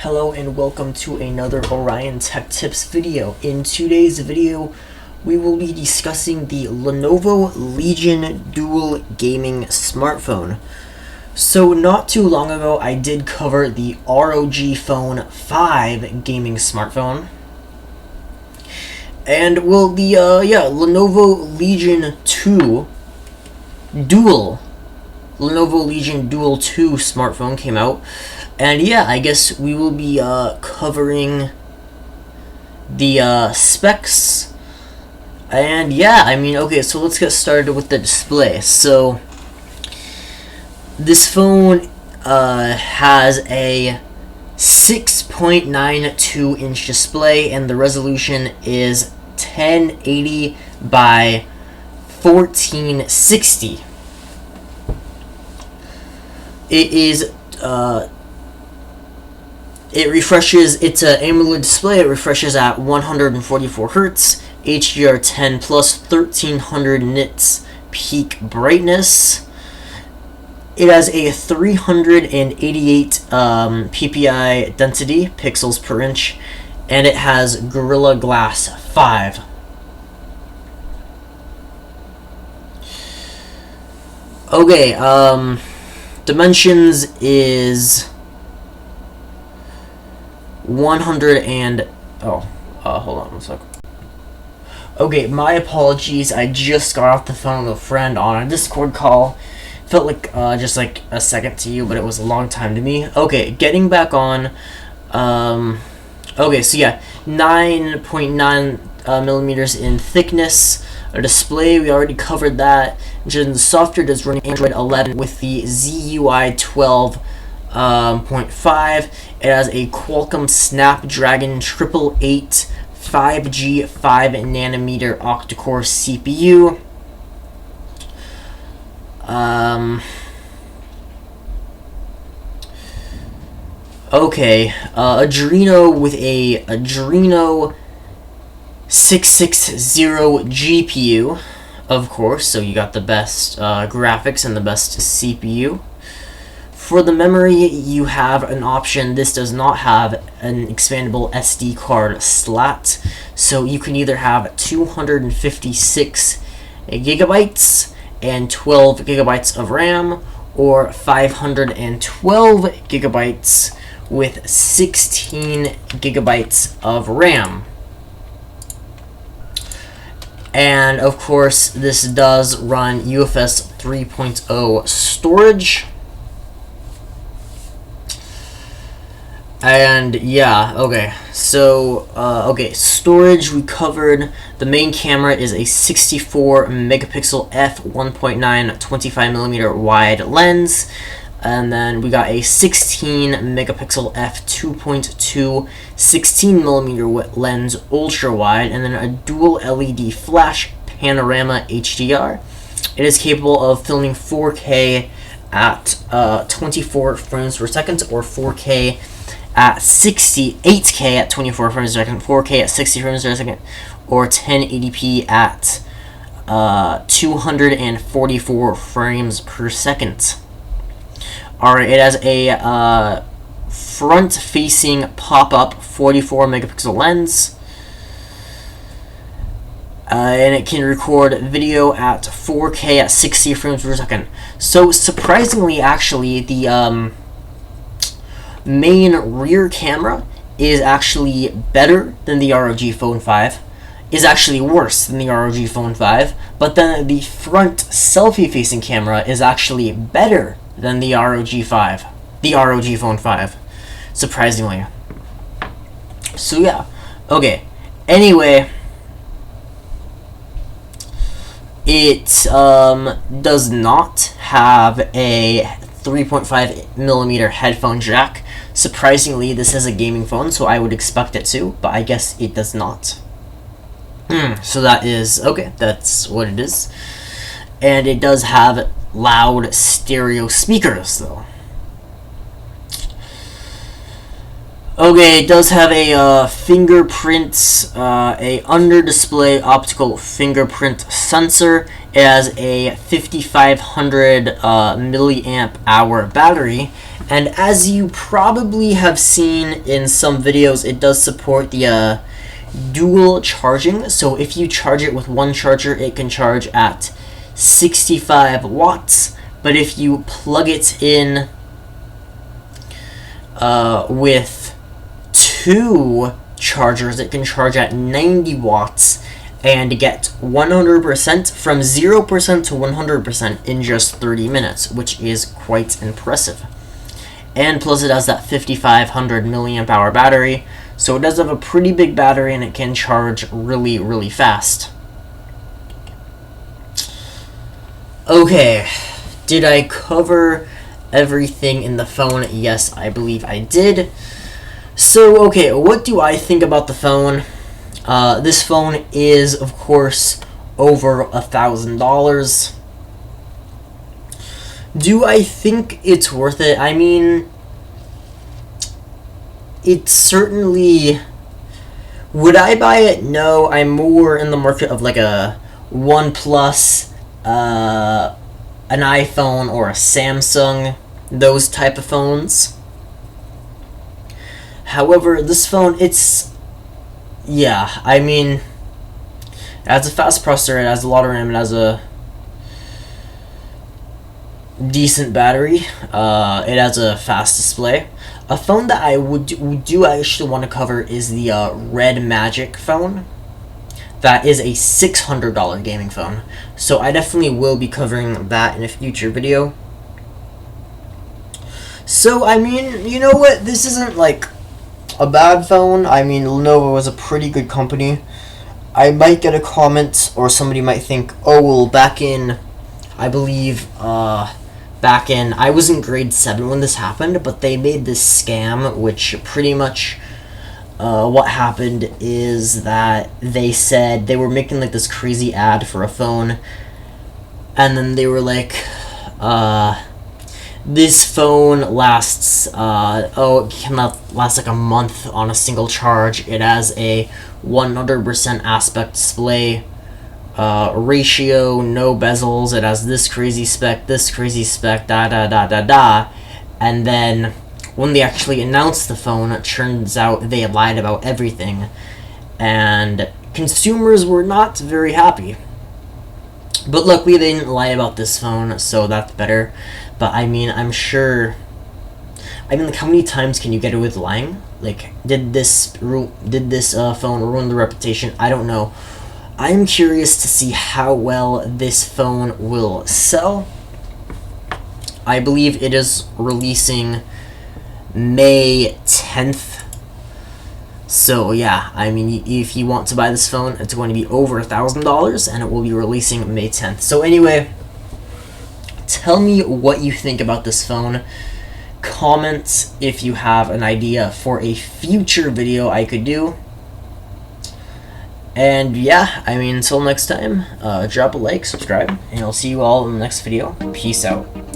Hello and welcome to another Orion Tech Tips video. In today's video, we will be discussing the Lenovo Legion Dual Gaming Smartphone. So not too long ago, I did cover the ROG Phone 5 gaming smartphone. And well, the Lenovo Legion 2 Dual Lenovo Legion Dual 2 smartphone came out. And yeah, I guess we will be covering the specs. And yeah, I mean, okay, so let's get started with the display. So this phone has a 6.92 inch display, and the resolution is 1080 by 1460. It is it refreshes. It's an AMOLED display. It refreshes at 144 Hz, HDR10 plus, 1300 nits peak brightness. It has a 388 ppi density, pixels per inch, and it has Gorilla Glass 5. Okay, dimensions is 100 and hold on one sec. Okay, my apologies. I just got off the phone with a friend on a Discord call. Felt like just like a second to you, but it was a long time to me. Okay, getting back on. Okay, so yeah, 9.9 millimeters in thickness. A display, we already covered that. And the software does run Android 11 with the ZUI 12.5. It has a Qualcomm Snapdragon 888 5G 5nm octa-core CPU. Okay, Adreno with a Adreno 660 GPU, of course, so you got the best graphics and the best CPU. For the memory, you have an option. This does not have an expandable SD card slot, so you can either have 256 gigabytes and 12 gigabytes of RAM, or 512 gigabytes with 16 gigabytes of RAM. And of course, this does run UFS 3.0 storage. And yeah, okay, so okay, storage we covered. The main camera is a 64 megapixel f1.9 25mm wide lens, and then we got a 16 megapixel f2.2 16mm lens ultra wide, and then a dual LED flash panorama HDR. It is capable of filming 4K at 24 frames per second, or 4K at 8K at 24 frames per second, 4K at 60 frames per second, or 1080p at 244 frames per second. Alright, it has a front-facing pop-up 44 megapixel lens, and it can record video at 4K at 60 frames per second. So surprisingly, actually, the main rear camera is actually better than the ROG Phone 5, is actually worse than the ROG Phone 5, but then the front selfie-facing camera is actually better than the ROG Phone 5, surprisingly. So yeah, okay, anyway, it does not have a 3.5mm headphone jack. Surprisingly, this is a gaming phone, so I would expect it to, but I guess it does not. So that is, okay, that's what it is. And it does have loud stereo speakers, though. Okay, it does have a fingerprint, a under-display optical fingerprint sensor. It has a 5500 milliamp hour battery, And as you probably have seen in some videos, it does support the dual charging. So if you charge it with one charger, it can charge at 65 watts. But if you plug it in with two chargers, it can charge at 90 watts and get 100% from 0% to 100% in just 30 minutes, which is quite impressive. And plus it has that 5500 milliamp hour battery, so it does have a pretty big battery and it can charge really, really fast. Okay, did I cover everything in the phone? Yes, I believe I did. So, okay, what do I think about the phone? This phone is, of course, over $1,000. Do I think it's worth it? I mean, it's certainly... Would I buy it? No, I'm more in the market of like a OnePlus, an iPhone, or a Samsung, those type of phones. However, this phone, it's... Yeah, I mean, it has a fast processor, it has a lot of RAM, it has a decent battery, it has a fast display. A phone that I do actually want to cover is the Red Magic phone. That is a $600 gaming phone, so I definitely will be covering that in a future video. So, I mean, you know what, this isn't like a bad phone. I mean, Lenovo is a pretty good company. I might get a comment, or somebody might think, oh, well, back in, I believe, I was in grade 7 when this happened, but they made this scam, which pretty much, what happened is that they said they were making, like, this crazy ad for a phone, and then they were like, this phone lasts, it can last like a month on a single charge. It has a 100% aspect display ratio, no bezels. It has this crazy spec, da da da da da. And then when they actually announced the phone, it turns out they lied about everything. And consumers were not very happy. But luckily they didn't lie about this phone, so that's better. But I mean, I'm sure... I mean, like, how many times can you get away with lying? Like, did this phone ruin the reputation? I don't know. I'm curious to see how well this phone will sell. I believe it is releasing May 10th. So yeah, I mean, if you want to buy this phone, it's going to be over $1,000, and it will be releasing May 10th. So anyway, tell me what you think about this phone. Comment if you have an idea for a future video I could do. And yeah, I mean, until next time, drop a like, subscribe, and I'll see you all in the next video. Peace out.